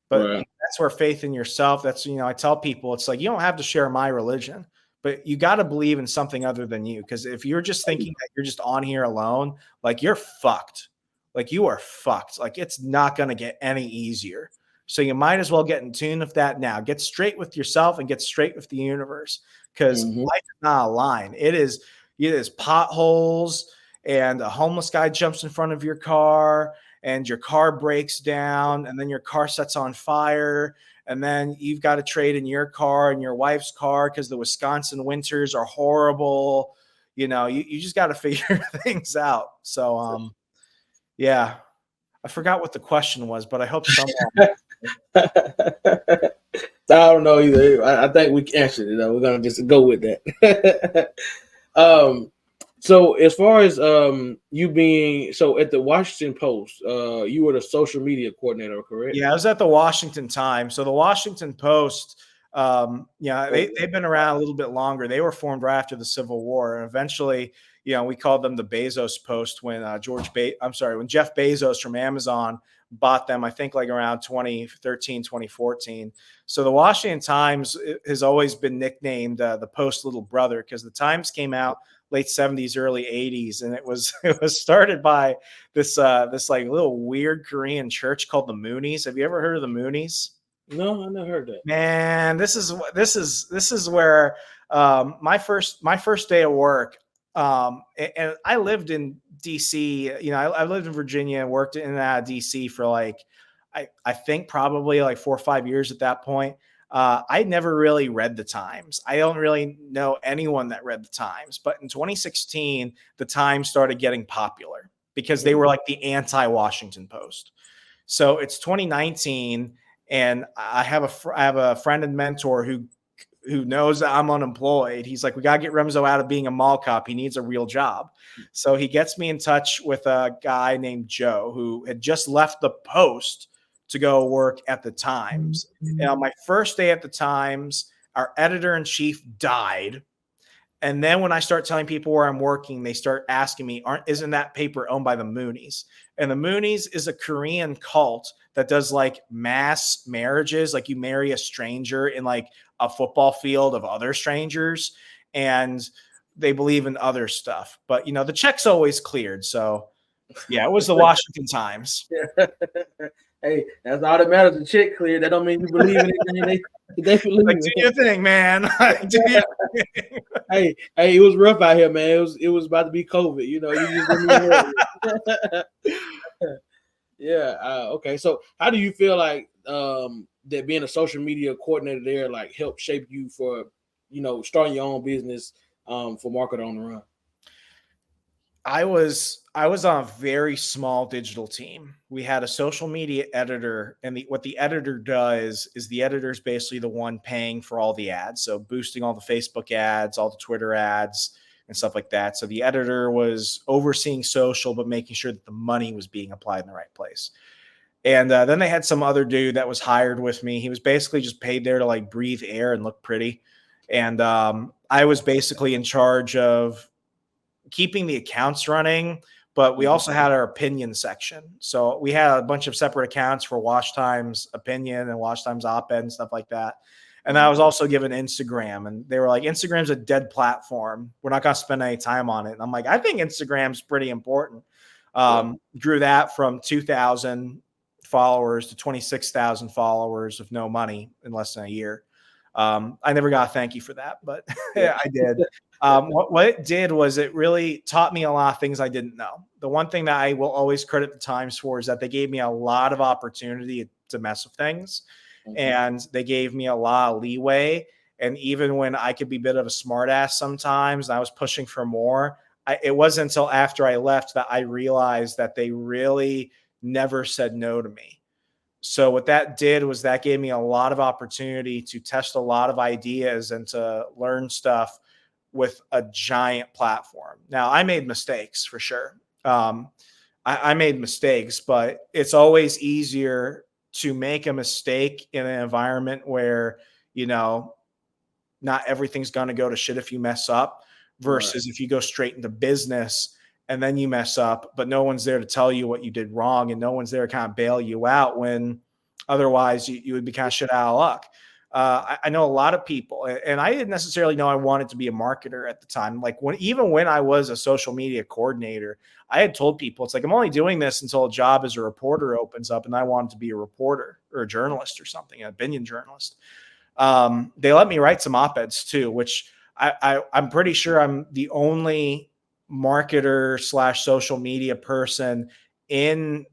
S2: But that's where faith in yourself, that's, I tell people, it's like, you don't have to share my religion, but you got to believe in something other than you. Because if you're just thinking that you're just on here alone, like, you're fucked. Like, you are fucked. Like, it's not going to get any easier. So you might as well get in tune with that now. Get straight with yourself and get straight with the universe, because life is not a line. It is potholes, and a homeless guy jumps in front of your car, and your car breaks down, and then your car sets on fire, And then you've got to trade in your car and your wife's car because the Wisconsin winters are horrible. You know, you just got to figure things out. So, yeah, I forgot what the question was, but I hope someone.
S1: I don't know either. I think we answered it. Though. We're gonna just go with that. So as far as you being at the Washington Post, you were the social media coordinator, correct?
S2: Yeah, I was at the Washington Times. So the Washington Post, they've been around a little bit longer. They were formed right after the Civil War, and eventually, we called them the Bezos Post when when Jeff Bezos from Amazon bought them, I think like around 2013, 2014. So the Washington Times has always been nicknamed the Post little brother because the Times came out late 70s, early 80s, and it was started by this like little weird Korean church called the Moonies. Have you ever heard of the Moonies?
S1: No, I never heard that.
S2: Man, this is where my first day of work. And I lived in DC. I lived in Virginia and worked in DC for like I think probably like 4 or 5 years at that point. I never really read the Times. I don't really know anyone that read the Times. But in 2016, the Times started getting popular because they were like the anti-Washington Post. So it's 2019, and I have a friend and mentor who knows that I'm unemployed. He's like, we got to get Remso out of being a mall cop. He needs a real job. So he gets me in touch with a guy named Joe who had just left the Post to go work at the Times. And on my first day at the Times, our editor-in-chief died. And then when I start telling people where I'm working, they start asking me, isn't that paper owned by the Moonies? And the Moonies is a Korean cult that does like mass marriages. Like you marry a stranger in like a football field of other strangers. And they believe in other stuff. But, the check's always cleared. So, yeah, it was the Washington Times.
S1: Hey, that's all that matters. The check clear. That don't mean you believe in anything. They believe
S2: like, do your thing, man. Do your
S1: thing. Hey, it was rough out here, man. It was about to be COVID. You just didn't even Yeah. Okay. So, how do you feel like that being a social media coordinator there like helped shape you for starting your own business for Marketer on the Run?
S2: I was on a very small digital team. We had a social media editor, and what the editor does is the editor is basically the one paying for all the ads. So boosting all the Facebook ads, all the Twitter ads, and stuff like that. So the editor was overseeing social, but making sure that the money was being applied in the right place. And then they had some other dude that was hired with me. He was basically just paid there to like breathe air and look pretty. And I was basically in charge of keeping the accounts running, but we also had our opinion section. So we had a bunch of separate accounts for Watch Times Opinion and Watch Times Op-Ed and stuff like that. And I was also given Instagram, and they were like, Instagram's a dead platform. We're not going to spend any time on it. And I'm like, I think Instagram's pretty important. Grew that from 2,000 followers to 26,000 followers with no money in less than a year. I never got a thank you for that, but I did. What it did was it really taught me a lot of things I didn't know. The one thing that I will always credit the Times for is that they gave me a lot of opportunity to mess with things. And they gave me a lot of leeway. And even when I could be a bit of a smartass sometimes, and I was pushing for more, it wasn't until after I left that I realized that they really never said no to me. So what that did was that gave me a lot of opportunity to test a lot of ideas and to learn stuff with a giant platform. Now, I made mistakes for sure. I made mistakes, but it's always easier to make a mistake in an environment where, not everything's going to go to shit if you mess up versus if you go straight into business and then you mess up, but no one's there to tell you what you did wrong and no one's there to kind of bail you out when otherwise you would be kind of shit out of luck. I know a lot of people, and I didn't necessarily know I wanted to be a marketer at the time. Like even when I was a social media coordinator, I had told people, it's like, I'm only doing this until a job as a reporter opens up and I wanted to be a reporter or a journalist or something, an opinion journalist. They let me write some op-eds too, which I'm pretty sure I'm the only marketer / social media person in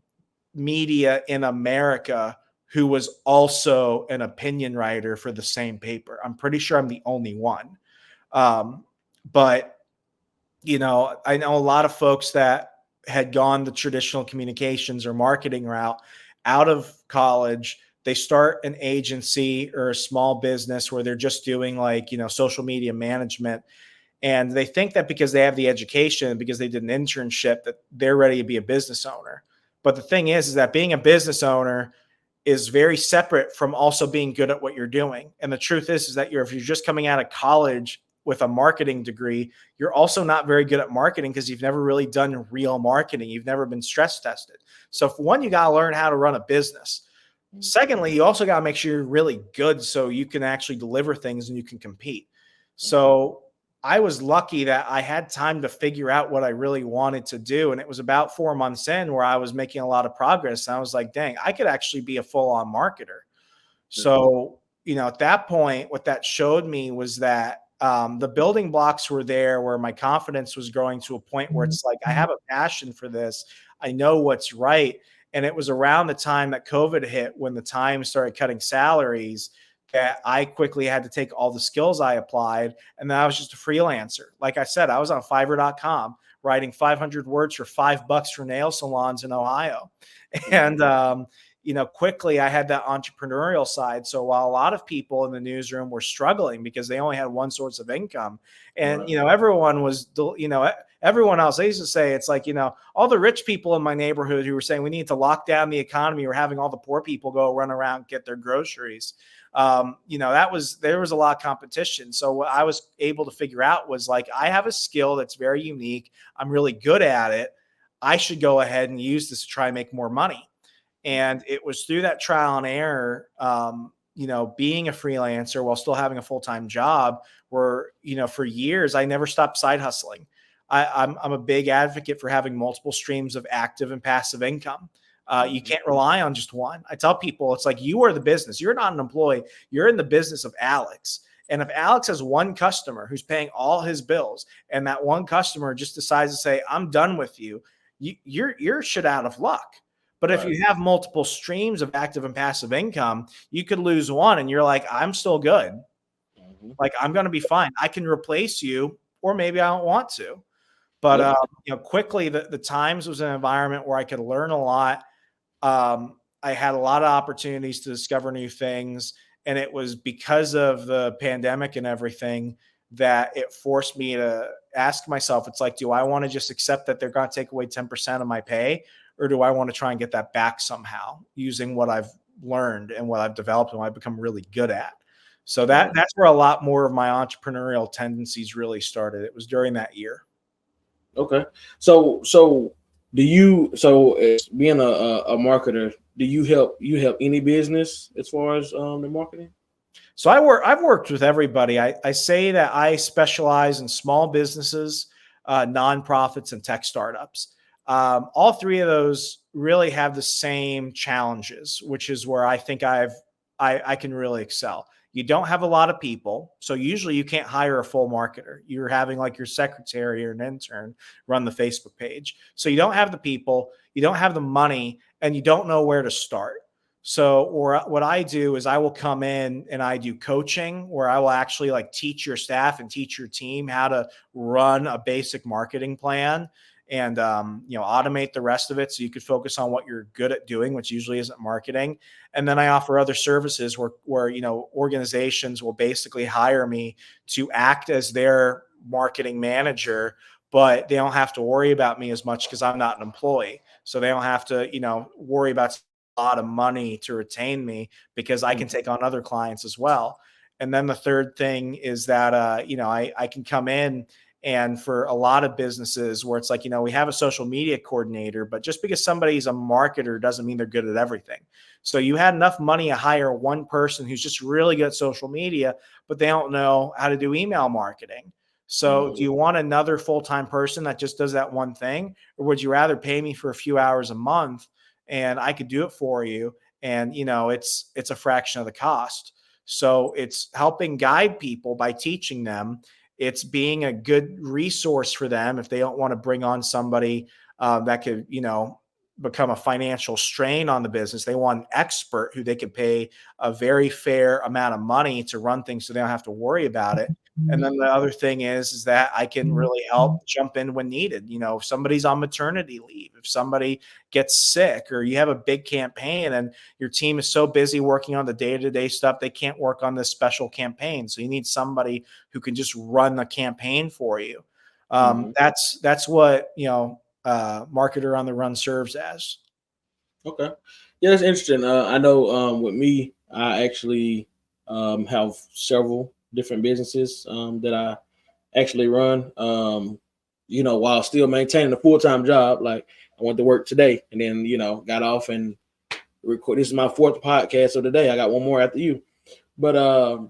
S2: media in America who was also an opinion writer for the same paper. I'm pretty sure I'm the only one. But, you know, I know a lot of folks that had gone the traditional communications or marketing route out of college. They start an agency or a small business where they're just doing like, you know, social media management. And they think that because they have the education, because they did an internship, that they're ready to be a business owner. But the thing is that being a business owner is very separate from also being good at what you're doing. And the truth is that if you're just coming out of college with a marketing degree, you're also not very good at marketing because you've never really done real marketing. You've never been stress tested. So for one, you got to learn how to run a business. Secondly, you also got to make sure you're really good so you can actually deliver things and you can compete. So I was lucky that I had time to figure out what I really wanted to do. And it was about 4 months in where I was making a lot of progress. And I was like, dang, I could actually be a full-on marketer. So, you know, at that point, what that showed me was that the building blocks were there where my confidence was growing to a point where it's like, I have a passion for this. I know what's right. And it was around the time that COVID hit when the Times started cutting salaries that I quickly had to take all the skills I applied. And then I was just a freelancer. Like I said, I was on Fiverr.com writing 500 words for $5 for nail salons in Ohio. And, you know, quickly I had that entrepreneurial side. So while a lot of people in the newsroom were struggling because they only had one source of income, and, you know, everyone was, you know, everyone else, they used to say, it's like, you know, all the rich people in my neighborhood who were saying we need to lock down the economy, or having all the poor people go run around and get their groceries. You know, there was a lot of competition. So what I was able to figure out was like, I have a skill that's very unique. I'm really good at it. I should go ahead and use this to try and make more money. And it was through that trial and error, you know, being a freelancer while still having a full-time job, where, you know, for years, I never stopped side hustling. I'm a big advocate for having multiple streams of active and passive income. You can't rely on just one. I tell people, it's like, you are the business. You're not an employee. You're in the business of Alex. And if Alex has one customer who's paying all his bills, and that one customer just decides to say, I'm done with you, you're shit out of luck. But if you have multiple streams of active and passive income, you could lose one and you're like, I'm still good. Like, I'm going to be fine. I can replace you, or maybe I don't want to. But, you know, quickly the Times was an environment where I could learn a lot. I had a lot of opportunities to discover new things. And it was because of the pandemic and everything that it forced me to ask myself, it's like, do I want to just accept that they're going to take away 10% of my pay? Or do I want to try and get that back somehow using what I've learned and what I've developed and what I've become really good at? So that's where a lot more of my entrepreneurial tendencies really started. It was during that year.
S1: Okay. So as being a marketer, do you help any business as far as the marketing?
S2: So I've worked with everybody. I say that I specialize in small businesses, nonprofits, and tech startups. All three of those really have the same challenges, which is where I think I can really excel. You don't have a lot of people. So usually you can't hire a full marketer. You're having like your secretary or an intern run the Facebook page. So you don't have the people, you don't have the money, and you don't know where to start. So, or what I do is I will come in and I do coaching where I will actually like teach your staff and teach your team how to run a basic marketing plan, and you know, automate the rest of it so you could focus on what you're good at doing, which usually isn't marketing. And then I offer other services where you know, organizations will basically hire me to act as their marketing manager, but they don't have to worry about me as much because I'm not an employee. So they don't have to, you know, worry about a lot of money to retain me because I can take on other clients as well. And then the third thing is that, you know, I can come in, and for a lot of businesses where it's like, you know, we have a social media coordinator, but just because somebody's a marketer doesn't mean they're good at everything. So you had enough money to hire one person who's just really good at social media, but they don't know how to do email marketing. So do you want another full-time person that just does that one thing? Or would you rather pay me for a few hours a month and I could do it for you? And, you know, it's a fraction of the cost. So it's helping guide people by teaching them. It's being a good resource for them if they don't want to bring on somebody that could, you know, become a financial strain on the business. They want an expert who they can pay a very fair amount of money to run things so they don't have to worry about it. And then the other thing is that I can really help jump in when needed. If somebody's on maternity leave, if somebody gets sick, or you have a big campaign and your team is so busy working on the day-to-day stuff, they can't work on this special campaign. So you need somebody who can just run the campaign for you. That's what, Marketer on the Run serves as.
S1: Okay. Yeah, that's interesting. I know with me, I actually have several different businesses that I actually run. While still maintaining a full-time job. Like I went to work today and then, got off and record. This is my fourth podcast of the day. I got one more after you. But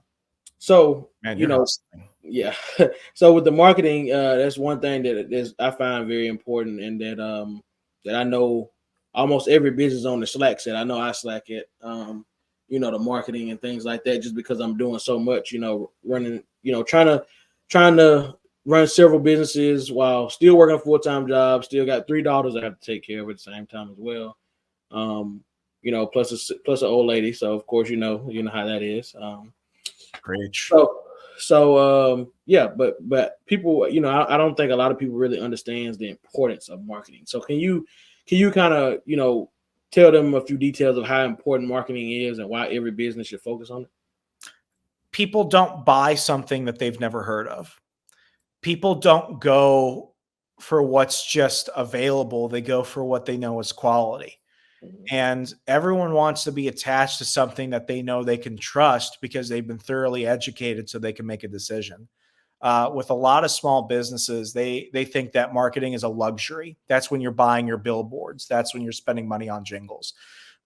S1: so
S2: Man, you're hustling.
S1: yeah. So with the marketing, that's one thing that I find very important, and that I know almost every business owner slacks at. I know I slack at the marketing and things like that, just because I'm doing so much, running, trying to run several businesses while still working a full-time job, still got 3 daughters I have to take care of at the same time as well. Plus an old lady. So of course, you know how that is.
S2: Preach.
S1: Yeah, but people, I don't think a lot of people really understands the importance of marketing. So can you kind of, tell them a few details of how important marketing is and why every business should focus on it?
S2: People don't buy something that they've never heard of. People don't go for what's just available. They go for what they know is quality. And everyone wants to be attached to something that they know they can trust because they've been thoroughly educated so they can make a decision. With a lot of small businesses, they think that marketing is a luxury. That's when you're buying your billboards. That's when you're spending money on jingles.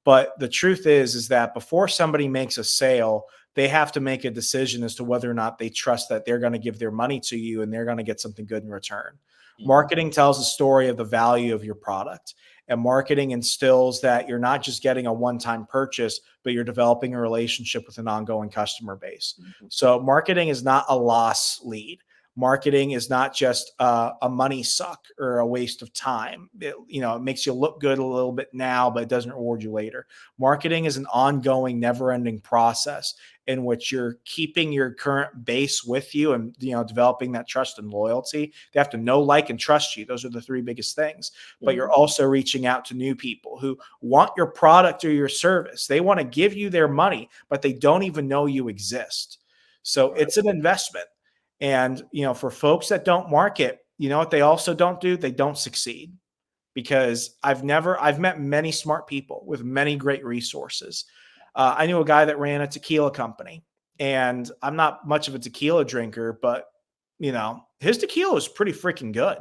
S2: But the truth is that before somebody makes a sale, they have to make a decision as to whether or not they trust that they're going to give their money to you and they're going to get something good in return. Marketing tells the story of the value of your product. And marketing instills that you're not just getting a one-time purchase, but you're developing a relationship with an ongoing customer base. So marketing is not a loss lead. Marketing is not just a money suck or a waste of time. It makes you look good a little bit now, but it doesn't reward you later. Marketing is an ongoing, never-ending process in which you're keeping your current base with you and, developing that trust and loyalty. They have to know, like, and trust you. Those are the 3 biggest things. But you're also reaching out to new people who want your product or your service. They want to give you their money, but they don't even know you exist. So it's an investment. And, for folks that don't market, what they also don't do? They don't succeed. Because I've met many smart people with many great resources. I knew a guy that ran a tequila company, and I'm not much of a tequila drinker, but his tequila was pretty freaking good.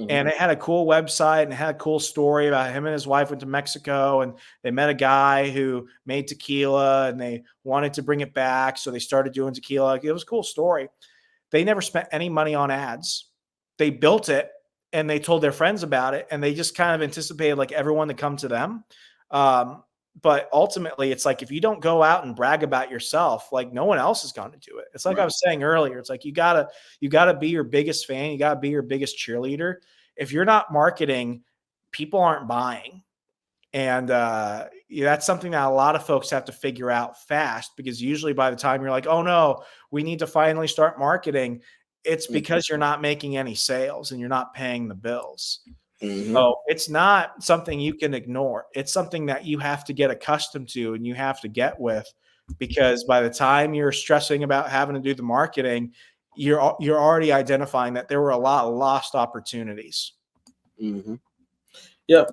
S2: And it had a cool website and it had a cool story about him and his wife went to Mexico and they met a guy who made tequila and they wanted to bring it back. So they started doing tequila. It was a cool story. They never spent any money on ads. They built it and they told their friends about it. And they just kind of anticipated like everyone to come to them. But ultimately, it's like if you don't go out and brag about yourself, like no one else is going to do it. It's like I was saying earlier. It's like you gotta be your biggest fan. You gotta be your biggest cheerleader. If you're not marketing, people aren't buying, and that's something that a lot of folks have to figure out fast. Because usually, by the time you're like, "Oh no, we need to finally start marketing," it's because you're not making any sales and you're not paying the bills. So it's not something you can ignore. It's something that you have to get accustomed to and you have to get with, because by the time you're stressing about having to do the marketing, you're already identifying that there were a lot of lost opportunities.
S1: Yep.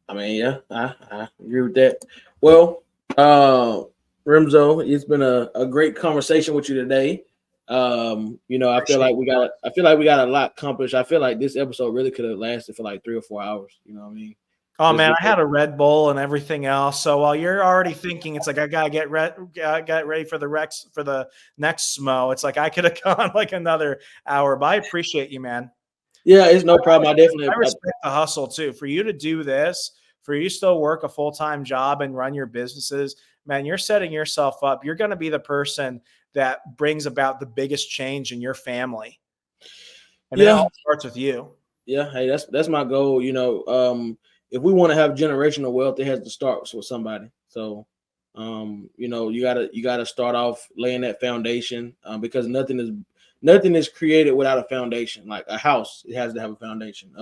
S1: I mean, yeah, I agree with that. Well, Remso, it's been a great conversation with you today. I feel like we got a lot accomplished. I feel like this episode really could have lasted for like 3 or 4 hours. You know what I mean?
S2: Oh man, I had a Red Bull and everything else. So while you're already thinking, it's like I gotta get ready for the next smo. It's like I could have gone like another hour. But I appreciate you, man.
S1: Yeah, it's no problem. I
S2: respect the hustle too. For you to do this, for you to still work a full-time job and run your businesses, man, you're setting yourself up. You're going to be the person that brings about the biggest change in your family. And it all starts with you.
S1: Yeah, hey, that's my goal. if we want to have generational wealth, it has to start with somebody. So, you know, you gotta start off laying that foundation, because nothing is created without a foundation. Like a house, it has to have a foundation.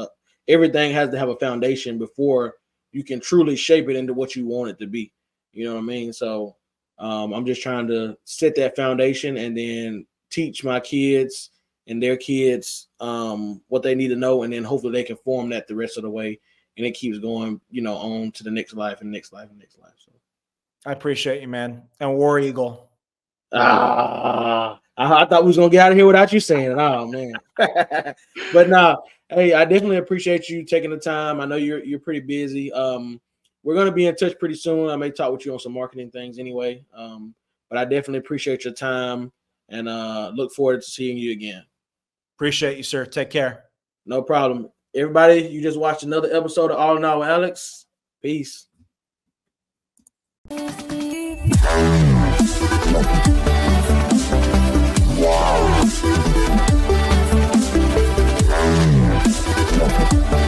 S1: Everything has to have a foundation before you can truly shape it into what you want it to be. You know what I mean? So, I'm just trying to set that foundation and then teach my kids and their kids what they need to know, and then hopefully they can form that the rest of the way, and it keeps going, you know, on to the next life and next life and next life. So
S2: I appreciate you, man. And War Eagle.
S1: I thought we was gonna get out of here without you saying it. Oh man. But nah, hey, I definitely appreciate you taking the time. I know you're pretty busy. We're gonna be in touch pretty soon. I may talk with you on some marketing things anyway. But I definitely appreciate your time, and look forward to seeing you again.
S2: Appreciate you, sir. Take care.
S1: No problem. Everybody, you just watched another episode of All in All with Alex. Peace.